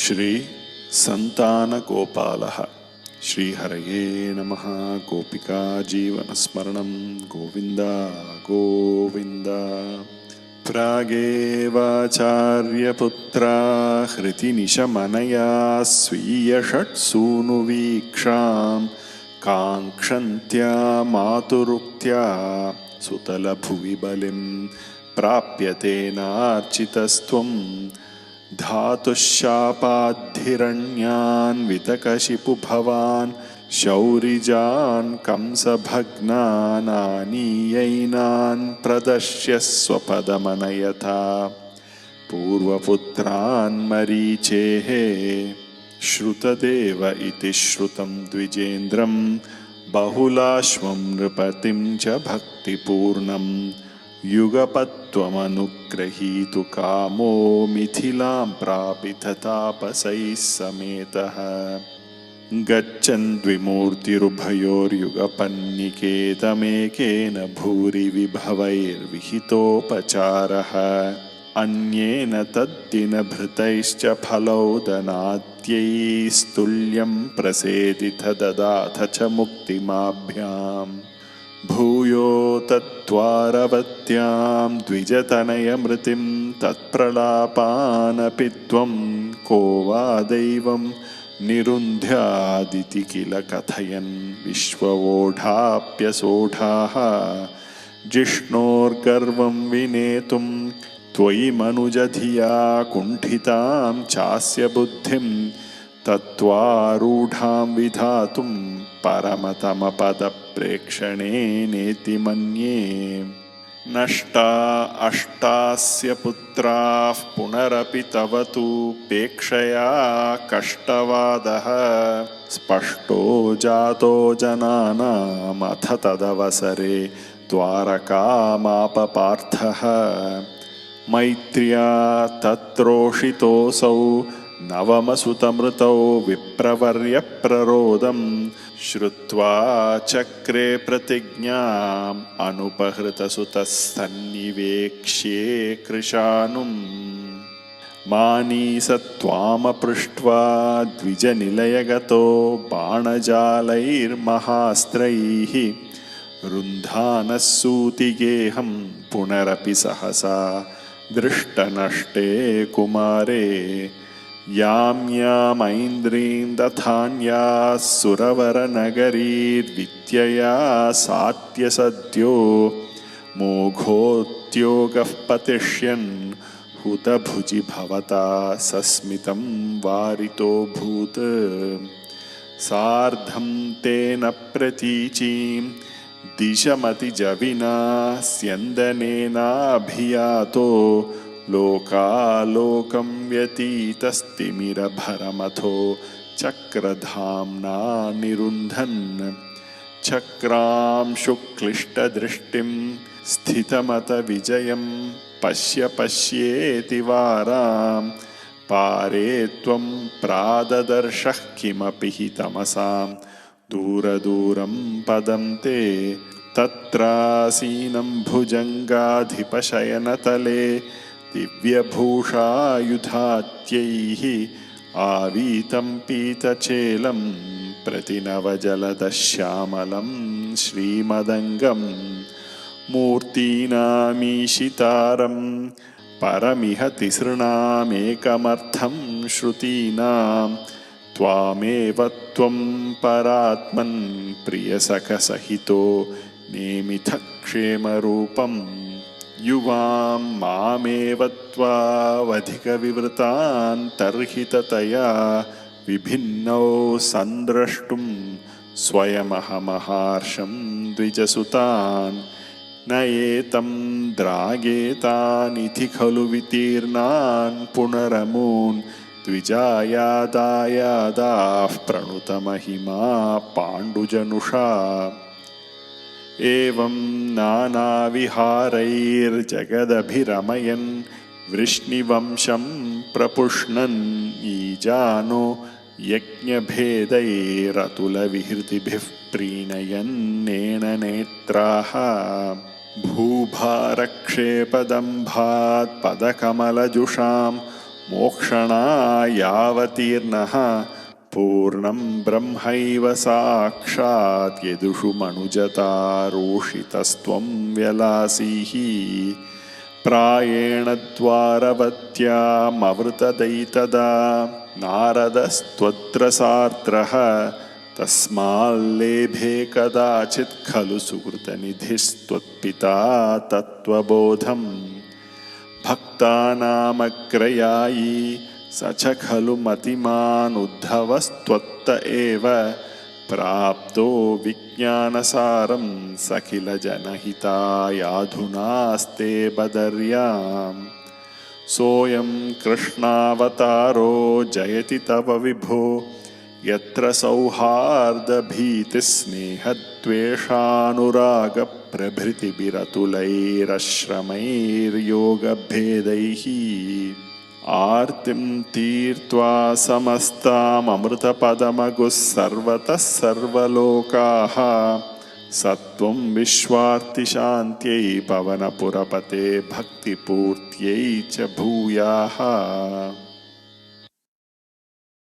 ಶ್ರೀ ಸಂತಾನಗೋಪಾಲಃ ಶ್ರೀಹರಯೇ ನಮಃ. ಗೋಪಿಕಾ ಜೀವನಸ್ಮರಣಂ ಗೋವಿಂದ ಗೋವಿಂದ. ಪ್ರಾಗೇವಾಚಾರ್ಯಪುತ್ರಾ ಹೃತಿನಿಶಮನಯಾ ಸ್ವೀಯಷಟ್ಸೂನುವೀಕ್ಷಾಂ ಕಾಂಕ್ಷಂತ್ಯಾ ಮಾತುರುಕ್ತ್ಯಾ ಸುತಲಭುವಿ ಬಲಿಂ ಪ್ರಾಪ್ಯತೇನಾರ್ಚಿತಸ್ತ್ವಂ ಧಾತುಶಾಪಾದ್ಧಿರಣ್ಯಾನ್ ವಿತಕಶಿಪು ಭವಾನ್ ಶೌರಿಜಾನ್ ಕಂಸಭಗ್ನಾನ್ ಆನೀಯೈನಾನ್ ಪ್ರದರ್ಶ್ಯ ಸ್ವಪದಮನಯಥಾ ಪೂರ್ವಪುತ್ರಾನ್ ಮರೀಚೇಃ ಶ್ರುತದೇವ ಇತಿ ಶ್ರುತಂ ದ್ವಿಜೇಂದ್ರಂ ಬಹುಲಾಶ್ವಂ ನೃಪತಿಂ ಚ ಭಕ್ತಿಪೂರ್ಣಂ ಯುಗಪತ್ವಮನುಗ್ರಹೀತು ಕಾಮೋ ಮಿಥಿಲಾಂ ಪ್ರಾಪಿತ ತಾಪಸೈಃ ಸಮೇತಃ ಗಚ್ಚನ್ ದ್ವಿಮೂರ್ತಿರುಭಯೋರ್ಯುಗಪನ್ನಿಕೇತಮೇಕೇನ ಭೂರಿ ವಿಭವೈರ್ವಿಹಿತೋಪಚಾರಃ ಅನ್ಯೇನ ತದ್ದಿನಭೃತೈಶ್ಚ ಫಲೌದನಾದ್ಯೈಸ್ತುಲ್ಯಂ ಪ್ರಸೇದಿತ ದದಾಥ ಚ ಮುಕ್ತಿಮಾಭ್ಯಾಂ ಭೂಯೋ ತತ್ವಾರವತ್ಯಾಂ ದ್ವಿಜತನಯಮೃತಿಂ ತತ್ಪ್ರಲಾಪಾನಪಿ ತ್ವಂ ಕೋ ವಾ ದೈವಂ ನಿರುಂಧ್ಯಾದಿತಿ ಕಿಲ ಕಥಯನ್ ವಿಶ್ವವೋಢಾಪ್ಯಸೋಢಾಃ ಜಿಷ್ಣೋರ್ಗರ್ವಂ ವಿನೇತುಂ ತ್ವಯಿ ಮನುಜಧಿಯಾ ಕುಂಠಿತಾಂ ಚಾಸ್ಯ ಬುದ್ಧಿಂ ತತ್ವಾರೂಢಾಂ ವಿಧಾತುಂ ಪರಮತಮಪದ ಪ್ರೇಕ್ಷಣೇನೇತಿ ಮನ್ಯೇ. ನಷ್ಟಾ ಅಷ್ಟಾಸ್ಯ ಪುತ್ರಾಃ ಪುನರಪಿ ತವ ತು ಪೇಕ್ಷಯಾ ಕಷ್ಟವಾದಃ ಸ್ಪಷ್ಟೋ ಜಾತೋ ಜನಾನಾಮಥ ತದವಸರೆ ದ್ವಾರಕಾಮಾಪ ಪಾರ್ಥಃ ಮೈತ್ರ್ಯಾ ತತ್ರೋಷಿತೋऽಸೌ ನವಮಸುತಮೃತೌ ವಿಪ್ರವರ್ಯ ಪ್ರರೋದಂ ಶ್ರುತ್ವಾ ಚಕ್ರೆ ಪ್ರತಿಜ್ಞಾಂ ಅನುಪಹೃತಸುತಸ್ತನ್ನಿವೇಕ್ಷ್ಯೇ ಕೃಶಾನುಂ ಮಾನೀಸತ್ವಾಮಪೃಷ್ಟ್ವಾ ದ್ವಿಜನಿಲಯಗತೋ ಬಾಣಜಾಲೈರ್ಮಹಾಸ್ತ್ರೈಃ ರುಂಧಾನಸ್ಸೂತಿಗೇಹಂ ಪುನರಪಿ ಸಹಸಾ ದೃಷ್ಟನಷ್ಟೇ ಕುಮಾರೇ ಯಾಂ ಯಾಮೈಂದ್ರೀಂ ದಥಾನ್ಯಾ ಸುರವರನಗರೀರ್ವಿದ್ಯಯಾ ಸಾತ್ಯ ಸದ್ಯೋ ಮೋಘೋದ್ಯೋಗಃ ಪತಿಷ್ಯನ್ ಹುತಭುಜಿ ಭವತಾ ಸಸ್ಮಿತಂ ವಾರಿತೋಭೂತ್ ಸಾರ್ಧಂ ತೇನ ಪ್ರತೀಚೀಂ ದಿಶಮತಿಜವಿನಾ ಸ್ಯಂದನೇನಾಭಿಯಾತೋ ಲೋಕಾಲೋಕಂ ವ್ಯತೀತಸ್ತಿಮಿರಭರಮಥೋ ಚಕ್ರಧಾಮ್ನಾ ನಿರುಂಧನ್ ಚಕ್ರಾಂಶುಕ್ಲಿಷ್ಟದೃಷ್ಟಿಂ ಸ್ಥಿತಮತ ವಿಜಯಂ ಪಶ್ಯ ಪಶ್ಯೇತಿ ವಾರಾಂ ಪಾರೇ ತ್ವಂ ಪ್ರಾದದರ್ಶಃ ಕಿಮಪಿ ಹಿ ತಮಸಾಂ ದೂರದೂರಂ ಪದಂ ತೇ ತತ್ರಾಸೀನಂ ಭುಜಂಗಾಧಿಪಶಯನತಲೆ ದಿವ್ಯಭೂಷಾಯುಧಾತ್ಯೈಃ ಆವೀತಂ ಪೀತಚೇಲಂ ಪ್ರತಿನವಜಲದಶ್ಯಾಮಲಂ ಶ್ರೀಮದಂಗಂ ಮೂರ್ತೀನಾಮೀಶಿತಾರಂ ಪರಮಿಹ ತಿಸೃಣಾಮೇಕಮರ್ಥಂ ಶ್ರುತೀನಾಂ ತ್ವಾಮೇವ ತ್ವಂ ಪರಾತ್ಮನ್ ಪ್ರಿಯಸಖಸಹಿತೋ ನೇಮಿಥ ಕ್ಷೇಮರೂಪಂ ಯುವಾಂ ಮಾಮೇವ ತ್ವಾವಧಿಕವಿವೃತಾನ್ ತರ್ಹಿತತಯಾ ವಿಭಿನ್ನೌ ಸಂದ್ರಷ್ಟುಂ ಸ್ವಯಮಹಮಹಾರ್ಷಂ ದ್ವಿಜಸುತಾನ್ ನ ಏತಂ ದ್ರಾಗೇತಾನಿತಿ ಖಲು ವಿತೀರ್ಣಾನ್ ಪುನರಮೂನ್ ದ್ವಿಜಾಯಾದಾಯಾದಾಃ ಪ್ರಣುತಮಹಿಮಾ ಪಾಂಡುಜನುಷಾ ಏವಂ ನಾನಾವಿಹಾರೈರ್ಜಗದಭಿರಮಯನ್ ವೃಷ್ಣಿವಂಶಂ ಪ್ರಪುಷ್ಣನ್ ಈಜಾನೋ ಯಜ್ಞಭೇದೈರತುಲವಿಹೃತಿಭಿಃ ಪ್ರೀಣಯನ್ನೇಣನೇತ್ರಾಃ ಭೂಭಾರಕ್ಷೇಪದಂಭಾತ್ ಪದಕಮಲಜುಷಾಂ मोक्षणायावतीर्णः पूर्णं ब्रह्मैव साक्षात् यदुषु मनुजतारोषितस्त्वं व्यलासीः प्रायेण द्वारवत्यामवृतदैतदा नारदस्त्वत्र सार्त्रः तस्माल्लेभे कदाचित् खलु सुकृतनिधिस्त्वत्पिता तत्त्वबोधम् भक्तानामग्रयायी स च खलु मतिमानुद्धवस्त्वत्त एव प्राप्तो विज्ञानसारं स किल जनहितायाधुनास्ते बदर्याम् सोऽयं कृष्णावतारो जयति तव विभो यत्र सौहार्दभीतिस्नेहद्वेषानुरागप्रभृतिभिरतुलैरश्रमैर्योगभेदैः आर्तिं तीर्त्वा समस्ताममृतपदमगुः सर्वतः सर्वलोकाः सत्वं विश्वार्तिशान्त्यै पवनपुरपते भक्तिपूर्त्यै च भूयाः।